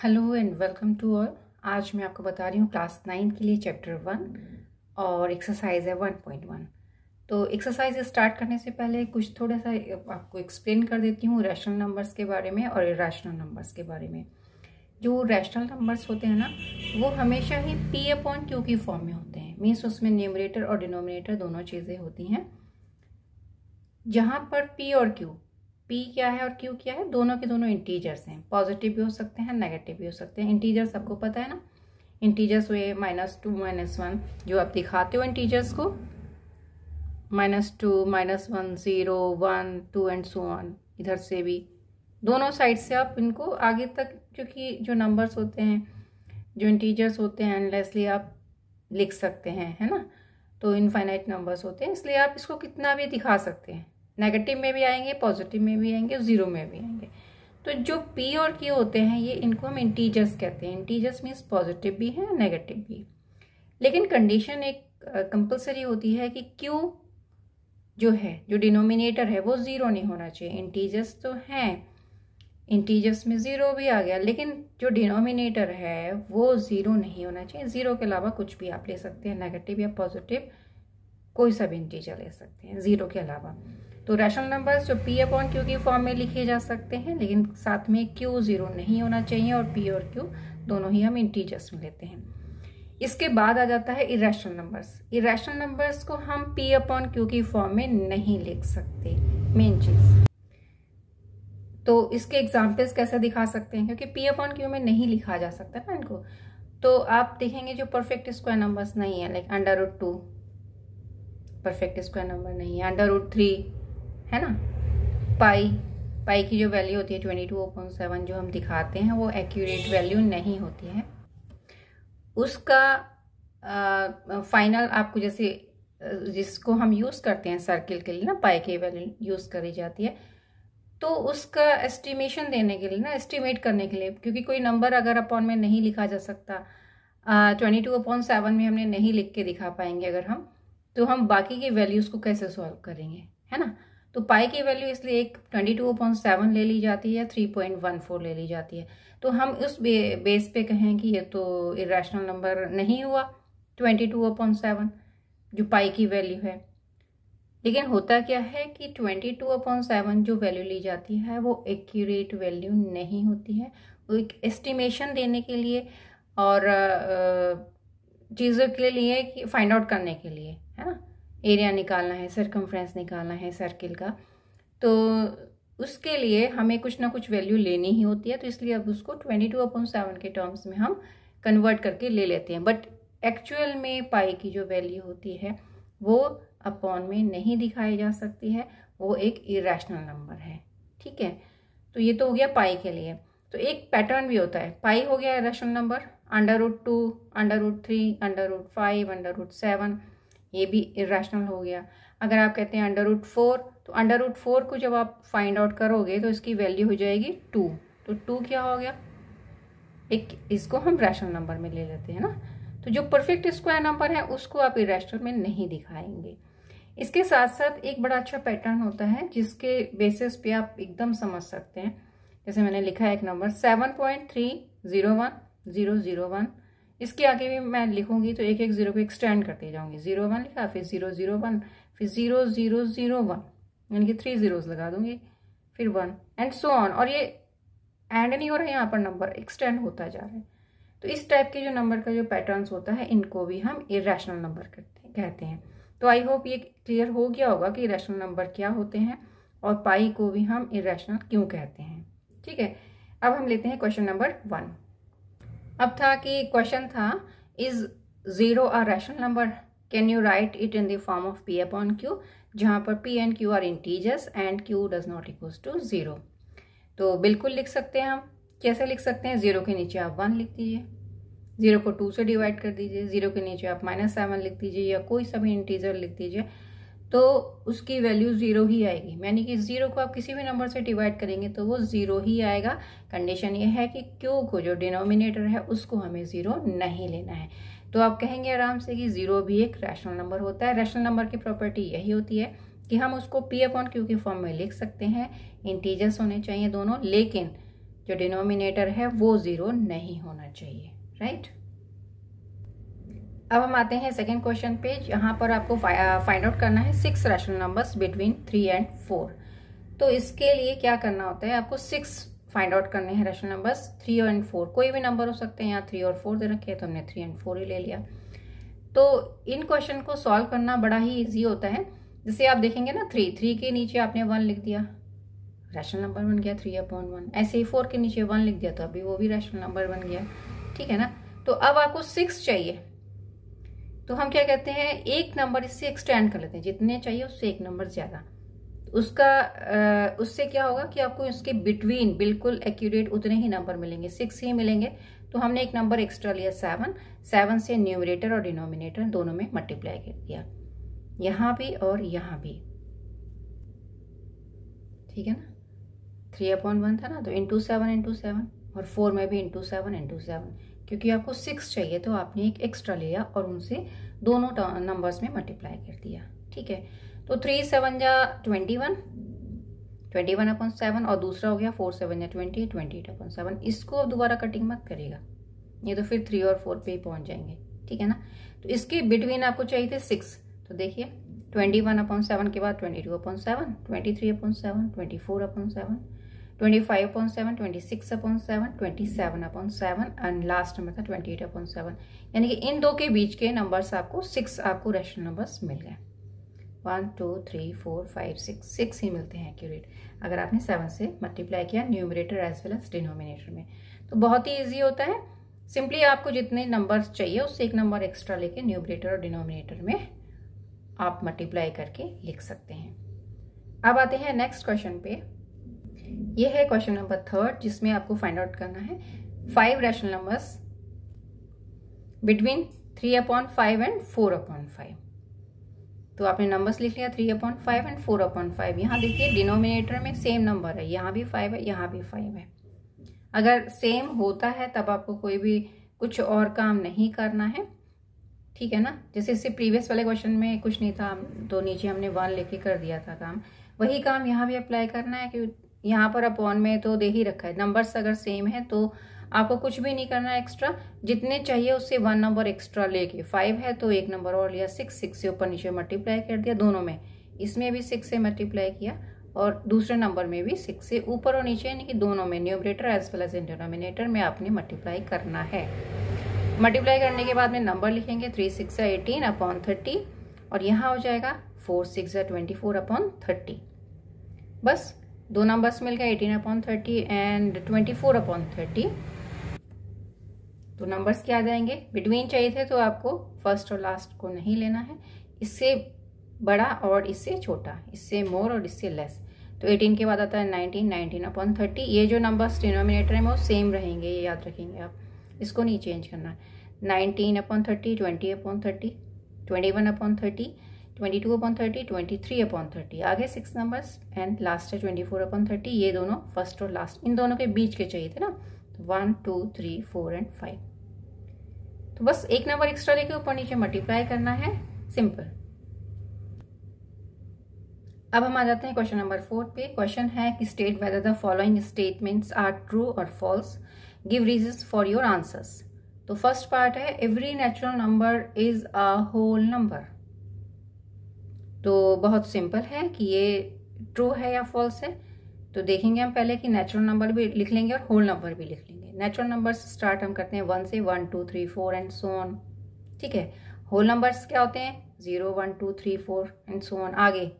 Hello and welcome to all. आज मैं आपको बता रही हूँ क्लास 9 के लिए चैप्टर 1 और एक्सरसाइज है 1.1। तो एक्सरसाइज स्टार्ट करने से पहले कुछ थोड़ा सा आपको एक्सप्लेन कर देती हूँ रैशनल नंबर्स के बारे में और इरेशनल नंबर्स के बारे में। जो रैशनल नंबर्स होते हैं ना, वो हमेशा ही P/Q की फॉर्म में होते हैं। मीन्स उसमें न्यूमरेटर और डिनोमिनेटर दोनों चीज़ें होती हैं। जहाँ पर P और Q, P क्या है और Q क्या है, दोनों के दोनों इंटीजर्स हैं। पॉजिटिव भी हो सकते हैं, नेगेटिव भी हो सकते हैं। इंटीजर्स आपको पता है ना, इंटीजर्स हुए -2 -1, जो आप दिखाते हो इंटीजर्स को, -2 -1 0 1 2 एंड सो ऑन। इधर से भी दोनों साइड से आप इनको आगे तक, क्योंकि जो नंबर्स होते हैं, जो इंटीजर्स होते हैं, एंडलेसली आप लिख सकते हैं, है ना। तो इनफाइनाइट नंबर्स होते हैं, इसलिए आप इसको कितना भी दिखा सकते हैं। नेगेटिव में भी आएंगे, पॉजिटिव में भी आएंगे, जीरो में भी आएंगे। तो जो P और Q होते हैं, ये इनको हम इंटीजर्स कहते हैं। इंटीजर्स मीन्स पॉजिटिव भी है, नेगेटिव भी। लेकिन कंडीशन एक कंपलसरी होती है कि Q जो है, जो डिनोमिनेटर है, वो जीरो नहीं होना चाहिए। इंटीजर्स तो हैं, इंटीजर्स में जीरो भी आ गया, लेकिन जो डिनोमिनेटर है वो जीरो नहीं होना चाहिए। जीरो के अलावा कुछ भी आप ले सकते हैं, नेगेटिव या पॉजिटिव, कोई सा भी इंटीजर ले सकते हैं जीरो के अलावा। तो रैशनल नंबर्स जो P/Q की फॉर्म में लिखे जा सकते हैं, लेकिन साथ में Q जीरो नहीं होना चाहिए, और P और Q दोनों ही हम इंटीजर्स में लेते हैं। इसके बाद आ जाता है इरेशनल नंबर्स। इरेशनल नंबर्स को हम P/Q की फॉर्म में नहीं लिख सकते, मेन चीज। तो इसके एग्जाम्पल्स कैसे दिखा सकते हैं, क्योंकि P/Q में नहीं लिखा जा सकता ना इनको। तो आप देखेंगे जो परफेक्ट स्क्वायर नंबर्स नहीं है, लाइक √2 परफेक्ट स्क्वायर नंबर नहीं है, √3 है ना। पाई की जो वैल्यू होती है 22/7 जो हम दिखाते हैं, वो एक्यूरेट वैल्यू नहीं होती है। उसका फाइनल आपको, जैसे जिसको हम यूज करते हैं सर्किल के लिए ना, पाई की वैल्यू यूज करी जाती है, तो उसका एस्टिमेशन देने के लिए ना, एस्टिमेट करने के लिए, क्योंकि कोई नंबर अगर अपॉन में नहीं लिखा जा सकता, 22/7 में हमने नहीं लिख के दिखा पाएंगे अगर हम, तो हम बाकी की वैल्यूज को कैसे सॉल्व करेंगे, है ना। तो पाई की वैल्यू इसलिए एक 22/7 ले ली जाती है, 3.14 ले ली जाती है। तो हम उस बेस पे कहें कि ये तो इरेशनल नंबर नहीं हुआ 22/7 जो पाई की वैल्यू है। लेकिन होता क्या है कि 22/7 जो वैल्यू ली जाती है वो एक्यूरेट वैल्यू नहीं होती है। वो एक एस्टिमेशन देने के लिए और चीज़ों के लिए कि फाइंड आउट करने के लिए, है ना। एरिया निकालना है, सर्कमफ्रेंस निकालना है सर्किल का, तो उसके लिए हमें कुछ ना कुछ वैल्यू लेनी ही होती है। तो इसलिए अब उसको 22/7 के टर्म्स में हम कन्वर्ट करके ले लेते हैं। बट एक्चुअल में पाई की जो वैल्यू होती है वो अपॉन में नहीं दिखाई जा सकती है, वो एक इरेशनल नंबर है, ठीक है। तो ये तो हो गया पाई के लिए। तो एक पैटर्न भी होता है, पाई हो गया इरेशनल नंबर, √2 √3 √5 √7 ये भी इरेशनल हो गया। अगर आप कहते हैं √4, तो √4 को जब आप फाइंड आउट करोगे तो इसकी वैल्यू हो जाएगी 2। तो 2 क्या हो गया, एक इसको हम रैशनल नंबर में ले लेते हैं ना। तो जो परफेक्ट स्क्वायर नंबर है उसको आप इरेशनल में नहीं दिखाएंगे। इसके साथ साथ एक बड़ा अच्छा पैटर्न होता है जिसके बेसिस पे आप एकदम समझ सकते हैं। जैसे मैंने लिखा है एक नंबर 7.301001, इसके आगे भी मैं लिखूंगी तो एक एक जीरो को एक्सटेंड करते जाऊंगी। 01 लिखा, फिर 001, फिर 0001, यानी कि 3 zeros लगा दूंगी, फिर 1 एंड सो ऑन। और ये एंड नहीं हो रहा है, यहाँ पर नंबर एक्सटेंड होता जा रहा है। तो इस टाइप के जो नंबर का जो पैटर्न्स होता है, इनको भी हम इरेशनल नंबर कहते हैं। तो आई होप ये क्लियर हो गया होगा कि इरेशनल नंबर क्या होते हैं और पाई को भी हम इरेशनल क्यों कहते हैं, ठीक है। अब हम लेते हैं क्वेश्चन नंबर 1। अब था कि क्वेश्चन था, is 0 a rational number, can you write it in the form of P/Q, जहां पर P and Q are integers and Q does not equals to 0। तो बिल्कुल लिख सकते हैं हम। कैसे लिख सकते हैं, 0 के नीचे आप 1 लिख दीजिए, 0 को 2 से डिवाइड कर दीजिए, 0 के नीचे आप -7 लिख दीजिए, या कोई सा भी इंटीजर लिख दीजिए, तो उसकी वैल्यू 0 ही आएगी। यानी कि 0 को आप किसी भी नंबर से डिवाइड करेंगे तो वो 0 ही आएगा। कंडीशन ये है कि Q को जो डिनोमिनेटर है उसको हमें 0 नहीं लेना है। तो आप कहेंगे आराम से कि 0 भी एक रैशनल नंबर होता है। रैशनल नंबर की प्रॉपर्टी यही होती है कि हम उसको P/Q की फॉर्म में लिख सकते हैं, इंटीजर्स होने चाहिए दोनों, लेकिन जो डिनोमिनेटर है वो 0 नहीं होना चाहिए, राइट। अब हम आते हैं सेकंड क्वेश्चन पे। यहाँ पर आपको फाइंड आउट करना है 6 रैशनल नंबर्स बिटवीन 3 एंड 4। तो इसके लिए क्या करना होता है, आपको 6 फाइंड आउट करने हैं रैशनल नंबर्स 3 एंड 4। कोई भी नंबर हो सकते हैं, यहाँ 3 और 4 दे रखे हैं तो हमने 3 एंड 4 ही ले लिया। तो इन क्वेश्चन को सॉल्व करना बड़ा ही ईजी होता है। जैसे आप देखेंगे ना, 3 के नीचे आपने 1 लिख दिया, रैशनल नंबर बन गया 3/1। ऐसे ही 4 के नीचे 1 लिख दिया तो अभी वो भी रैशनल नंबर बन गया, ठीक है ना। तो अब आपको 6 चाहिए, तो हम क्या कहते हैं, एक नंबर इससे एक्सटेंड कर लेते हैं, जितने चाहिए उससे एक नंबर ज्यादा। उससे क्या होगा कि आपको इसके बिटवीन बिल्कुल एक्यूरेट उतने ही नंबर मिलेंगे, 6 ही मिलेंगे। तो हमने एक नंबर एक्स्ट्रा लिया 7 से न्यूमरेटर और डिनोमिनेटर दोनों में मल्टीप्लाई कर दिया, यहाँ भी और यहाँ भी, ठीक है ना। 3/1 था ना, तो इंटू 7 और 4 में भी इंटू 7 क्योंकि आपको 6 चाहिए तो आपने एक एक्स्ट्रा लिया और उनसे दोनों नंबर्स में मल्टीप्लाई कर दिया, ठीक है। तो 3 7 जा 21/7 और दूसरा हो गया 4 7 जा 28/7। इसको अब दोबारा कटिंग मत करेगा, ये तो फिर 3 और 4 पे ही पहुंच जाएंगे, ठीक है ना। तो इसके बिटवीन आपको चाहिए थे 6, तो देखिए 21/7 के बाद 22/7, 23/7, 24/7, 25/7, 26/7, 27/7 एंड लास्ट नंबर था 28/7। यानी कि इन दो के बीच के नंबर्स आपको 6 आपको रैशनल नंबर्स मिल गए। 1 2 3 4 5 6 ही मिलते हैं एक्यूरेट, अगर आपने 7 से मल्टीप्लाई किया numerator as well as denominator में। तो बहुत ही ईजी होता है, सिंपली आपको जितने नंबर्स चाहिए उससे एक नंबर एक्स्ट्रा लेके न्यूमरेटर और डिनोमिनेटर में आप मल्टीप्लाई करके लिख सकते हैं। अब आते हैं नेक्स्ट क्वेश्चन पे। ये है क्वेश्चन नंबर 3, जिसमें आपको फाइंड आउट करना है 5 रैशनल नंबर्स बिटवीन 3/5 एंड 4/5। तो आपने नंबर्स लिख लिया 3/5 एंड 4/5। यहाँ देखिए डिनोमिनेटर में सेम नंबर है, यहाँ भी 5 है, यहाँ भी 5 है। अगर सेम होता है तब आपको कोई भी कुछ और काम नहीं करना है, ठीक है ना। जैसे इससे प्रीवियस वाले क्वेश्चन में कुछ नहीं था तो नीचे हमने 1 लेके कर दिया था काम, वही काम यहाँ भी अप्लाई करना है कि यहाँ पर अपॉन में तो दे ही रखा है। नंबर्स अगर सेम है तो आपको कुछ भी नहीं करना है एक्स्ट्रा, जितने चाहिए उससे 1 नंबर एक्स्ट्रा लेके, 5 है तो एक नंबर और लिया 6 से ऊपर नीचे मल्टीप्लाई कर दिया दोनों में, इसमें भी 6 से मल्टीप्लाई किया और दूसरे नंबर में भी 6 से ऊपर और नीचे, यानी कि दोनों में numerator as well as denominator में आपने मल्टीप्लाई करना है। मल्टीप्लाई करने के बाद में नंबर लिखेंगे 3 6 18/30 और यहाँ हो जाएगा 4 6 24/30। बस दो नंबर्स मिल गए 18/30 एंड 24/30। तो नंबर्स क्या आ जाएंगे, बिटवीन चाहिए थे तो आपको फर्स्ट और लास्ट को नहीं लेना है, इससे बड़ा और इससे छोटा, इससे मोर और इससे लेस। तो 18 के बाद आता है 19/30। ये जो नंबर्स डिनोमिनेटर में वो सेम रहेंगे, ये याद रखेंगे आप, इसको नहीं चेंज करना। 19/30, 20/30, 21/30, 22/30, 23/30, आगे 6 नंबर्स एंड लास्ट है 24/30। ये दोनों फर्स्ट और लास्ट, इन दोनों के बीच के चाहिए थे ना, 1 2 3 4 एंड 5। तो बस एक नंबर एक्स्ट्रा लेके ऊपर नीचे मल्टीप्लाई करना है, सिंपल। अब हम आ जाते हैं क्वेश्चन नंबर 4 पे। क्वेश्चन है कि state whether the following statements are true और false, give reasons for your answers. तो फर्स्ट पार्ट है every natural number is a whole number. तो बहुत सिंपल है कि ये ट्रू है या फॉल्स है। तो देखेंगे हम पहले कि नेचुरल नंबर भी लिख लेंगे और होल नंबर भी लिख लेंगे। नेचुरल नंबर स्टार्ट हम करते हैं 1 से, 1 2 3 4 एंड सो ऑन, ठीक है। होल नंबर्स क्या होते हैं, 0 1 2 3 4 एंड सो ऑन, आगे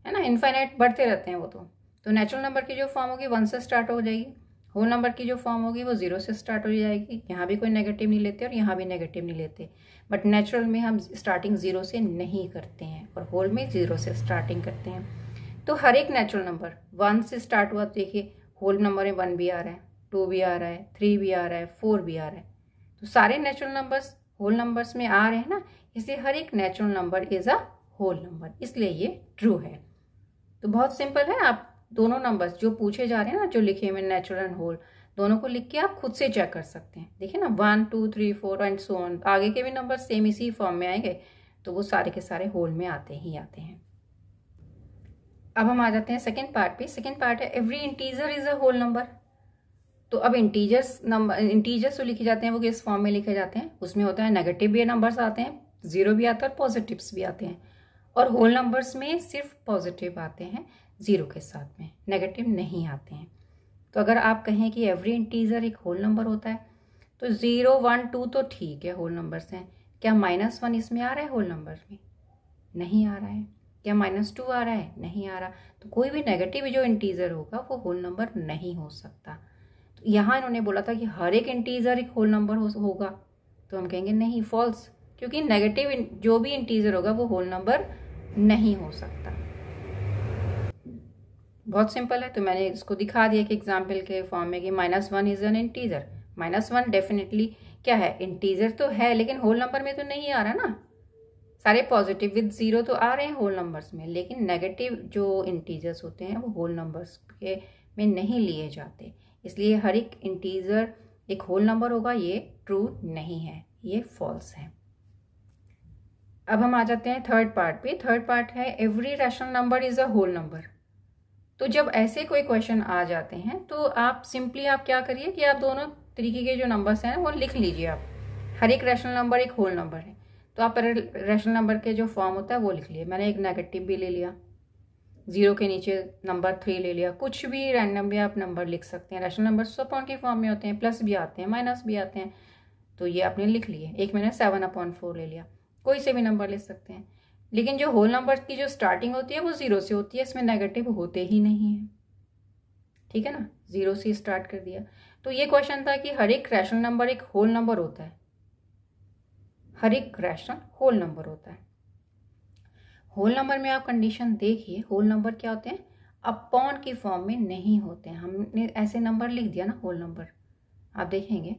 है ना, इनफाइनाइट बढ़ते रहते हैं वो। तो नेचुरल नंबर की जो फॉर्म होगी 1 से स्टार्ट हो जाएगी, होल नंबर की जो फॉर्म होगी वो 0 से स्टार्ट हो जाएगी। यहाँ भी कोई नेगेटिव नहीं लेते और यहाँ भी नेगेटिव नहीं लेते, बट नेचुरल में हम स्टार्टिंग 0 से नहीं करते हैं और होल में 0 से स्टार्टिंग करते हैं। तो हर एक नेचुरल नंबर 1 से स्टार्ट हुआ, तो देखिए होल नंबर में 1 भी आ रहा है, 2 भी आ रहा है, 3 भी आ रहा है, 4 भी आ रहा है। तो सारे नेचुरल नंबर्स होल नंबर्स में आ रहे हैं ना, इसलिए हर एक natural number is a whole number, इसलिए ये ट्रू है। तो बहुत सिंपल है, आप दोनों नंबर्स जो पूछे जा रहे हैं ना, जो लिखे हुए नेचुरल एंड होल, दोनों को लिख के आप खुद से चेक कर सकते हैं। देखिए ना 1 2 3 4 एंड सो ऑन, आगे के भी नंबर सेम इसी फॉर्म में आएंगे, तो वो सारे के सारे होल में आते ही आते हैं। अब हम आ जाते हैं सेकेंड पार्ट पे। सेकेंड पार्ट है every integer is a whole number. तो अब इंटीजर्स जो लिखे जाते हैं वो किस फॉर्म में लिखे जाते हैं, उसमें होता है नेगेटिव भी नंबर्स आते हैं, जीरो भी आता है और पॉजिटिव्स भी आते हैं, और होल नंबर्स में सिर्फ पॉजिटिव आते हैं जीरो के साथ में, नेगेटिव नहीं आते हैं। तो अगर आप कहें कि एवरी इंटीजर एक होल नंबर होता है तो 0, 1, 2 तो ठीक है होल नंबर्स हैं, क्या -1 इसमें आ रहा है होल नंबर में? नहीं आ रहा है। क्या -2 आ रहा है? नहीं आ रहा। तो कोई भी नेगेटिव जो इंटीजर होगा वो होल नंबर नहीं हो सकता। तो यहाँ इन्होंने बोला था कि हर एक इंटीजर एक होल नंबर होगा, तो हम कहेंगे नहीं, फॉल्स, क्योंकि नेगेटिव जो भी इंटीजर होगा वो होल नंबर नहीं हो सकता। बहुत सिंपल है, तो मैंने इसको दिखा दिया कि एग्जाम्पल के फॉर्म में कि -1 इज एन इंटीजर। -1 डेफिनेटली क्या है, इंटीजर तो है, लेकिन होल नंबर में तो नहीं आ रहा ना। सारे पॉजिटिव विद जीरो तो आ रहे हैं होल नंबर्स में, लेकिन नेगेटिव जो इंटीजर्स होते हैं वो होल नंबर्स के में नहीं लिए जाते, इसलिए हर एक इंटीजर एक होल नंबर होगा, ये ट्रू नहीं है, ये फॉल्स है। अब हम आ जाते हैं थर्ड पार्ट पे। थर्ड पार्ट है every rational number is a whole number. तो जब ऐसे कोई क्वेश्चन आ जाते हैं तो आप सिंपली आप क्या करिए कि आप दोनों तरीके के जो नंबर्स हैं वो लिख लीजिए। आप हर एक रैशनल नंबर एक होल नंबर है, तो आप रैशनल नंबर के जो फॉर्म होता है वो लिख लिए। मैंने एक नेगेटिव भी ले लिया, 0 के नीचे नंबर 3 ले लिया, कुछ भी रैंडम भी आप नंबर लिख सकते हैं। रैशनल नंबर 100 के फॉर्म में होते हैं, प्लस भी आते हैं, माइनस भी आते हैं, तो ये आपने लिख लिए। एक मैंने 7/4 ले लिया, कोई से भी नंबर ले सकते हैं, लेकिन जो होल नंबर की जो स्टार्टिंग होती है वो 0 से होती है, इसमें नेगेटिव होते ही नहीं है, ठीक है ना। 0 से स्टार्ट कर दिया। तो ये क्वेश्चन था कि हर एक रैशनल नंबर एक होल नंबर होता है, हर एक रैशनल होल नंबर होता है। होल नंबर में आप कंडीशन देखिए, होल नंबर क्या होते हैं, अपॉन की फॉर्म में नहीं होते हैं। हमने ऐसे नंबर लिख दिया ना होल नंबर, आप देखेंगे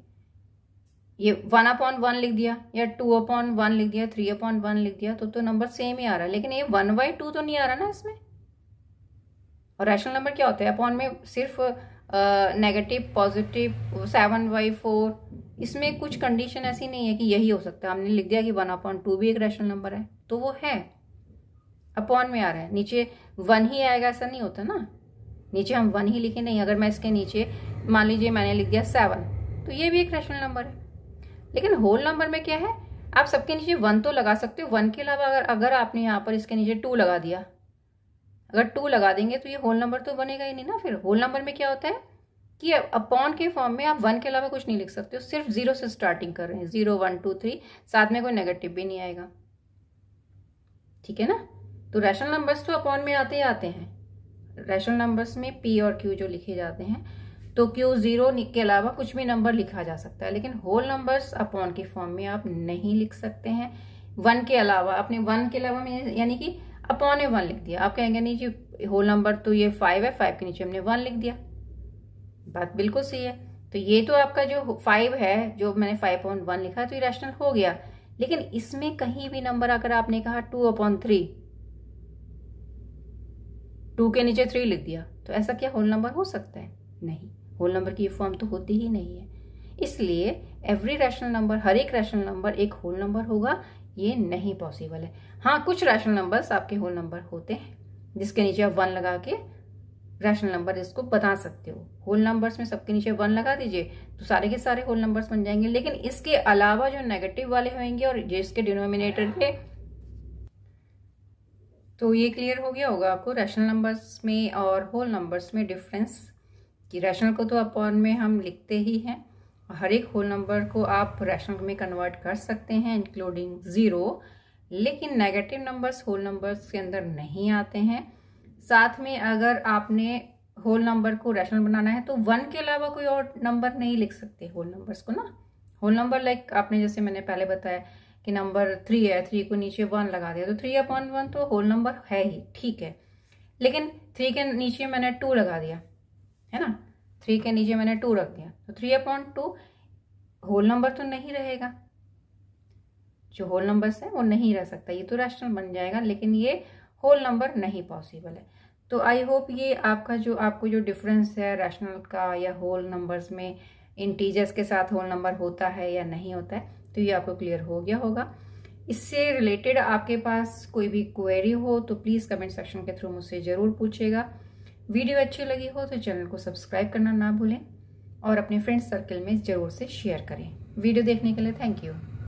ये 1/1 लिख दिया या 2/1 लिख दिया, 3/1 लिख दिया, तो नंबर सेम ही आ रहा है, लेकिन ये 1/2 तो नहीं आ रहा ना इसमें। और रैशनल नंबर क्या होता है, अपॉन में सिर्फ नेगेटिव पॉजिटिव 7/4, इसमें कुछ कंडीशन ऐसी नहीं है कि यही हो सकता है। हमने लिख दिया कि 1/2 भी एक रैशनल नंबर है, तो वो है, अपॉन में आ रहा है, नीचे 1 ही आएगा ऐसा नहीं होता ना। नीचे हम 1 ही लिखे नहीं, अगर मैं इसके नीचे मान लीजिए मैंने लिख दिया 7, तो ये भी एक रैशनल नंबर है। लेकिन होल नंबर में क्या है, आप सबके नीचे 1 तो लगा सकते हो, 1 के अलावा अगर आपने यहाँ पर इसके नीचे 2 लगा दिया, अगर 2 लगा देंगे तो ये होल नंबर तो बनेगा ही नहीं ना। फिर होल नंबर में क्या होता है कि अपॉन के फॉर्म में आप 1 के अलावा कुछ नहीं लिख सकते हो, सिर्फ 0 से स्टार्टिंग कर रहे हैं, 0, 1, 2, 3, साथ में कोई नेगेटिव भी नहीं आएगा, ठीक है ना। तो रैशनल नंबर्स तो अपॉन में आते ही आते हैं। रैशनल नंबर्स में P और Q जो लिखे जाते हैं, तो Q 0 के अलावा कुछ भी नंबर लिखा जा सकता है, लेकिन होल नंबर्स अपॉन की फॉर्म में आप नहीं लिख सकते हैं। 1 के अलावा, आपने 1 के अलावा में यानी कि अपॉन में 1 लिख दिया, आप कहेंगे नहीं जी होल नंबर तो ये 5 है, 5 के नीचे हमने 1 लिख दिया, बात बिल्कुल सही है। तो ये तो आपका जो 5 है, जो मैंने 5/1 लिखा, तो ये रैशनल हो गया। लेकिन इसमें कहीं भी नंबर अगर आपने कहा 2/3, 2 के नीचे 3 लिख दिया, तो ऐसा क्या होल नंबर हो सकता है? नहीं, होल नंबर की फॉर्म तो होती ही नहीं है। इसलिए एवरी रैशनल नंबर, हर एक रैशनल नंबर एक होल नंबर होगा, ये नहीं पॉसिबल है। हाँ, कुछ रैशनल नंबर्स आपके होल नंबर होते हैं, जिसके नीचे आप 1 लगा के रैशनल नंबर इसको बता सकते हो। होल नंबर्स में सबके नीचे 1 लगा दीजिए तो सारे के सारे होल नंबर्स बन जाएंगे। लेकिन इसके अलावा जो नेगेटिव वाले होंगे और जिसके डिनोमिनेटर पे, तो ये क्लियर हो गया होगा आपको रैशनल नंबर्स में और होल नंबर्स में डिफरेंस, कि रैशनल को तो अपॉन में हम लिखते ही हैं, हर एक होल नंबर को आप रैशनल में कन्वर्ट कर सकते हैं इंक्लूडिंग 0, लेकिन नेगेटिव नंबर्स होल नंबर्स के अंदर नहीं आते हैं। साथ में अगर आपने होल नंबर को रैशनल बनाना है तो 1 के अलावा कोई और नंबर नहीं लिख सकते होल नंबर्स को ना। होल नंबर लाइक आपने जैसे मैंने पहले बताया कि नंबर 3 है, 3 को नीचे 1 लगा दिया, तो 3/1 तो होल नंबर है ही, ठीक है। लेकिन 3 के नीचे मैंने 2 लगा दिया, है ना, 3 के नीचे मैंने 2 रख दिया, तो 3/2 होल नंबर तो नहीं रहेगा। जो होल नंबर्स है वो नहीं रह सकता, ये तो रैशनल बन जाएगा, लेकिन ये होल नंबर नहीं पॉसिबल है। तो आई होप ये आपको जो डिफरेंस है रैशनल का या होल नंबर्स में, इंटीजर्स के साथ होल नंबर होता है या नहीं होता है, तो ये आपको क्लियर हो गया होगा। इससे रिलेटेड आपके पास कोई भी क्वेरी हो तो प्लीज़ कमेंट सेक्शन के थ्रू मुझसे ज़रूर पूछिएगा। वीडियो अच्छी लगी हो तो चैनल को सब्सक्राइब करना ना भूलें और अपने फ्रेंड्स सर्कल में ज़रूर से शेयर करें। वीडियो देखने के लिए थैंक यू।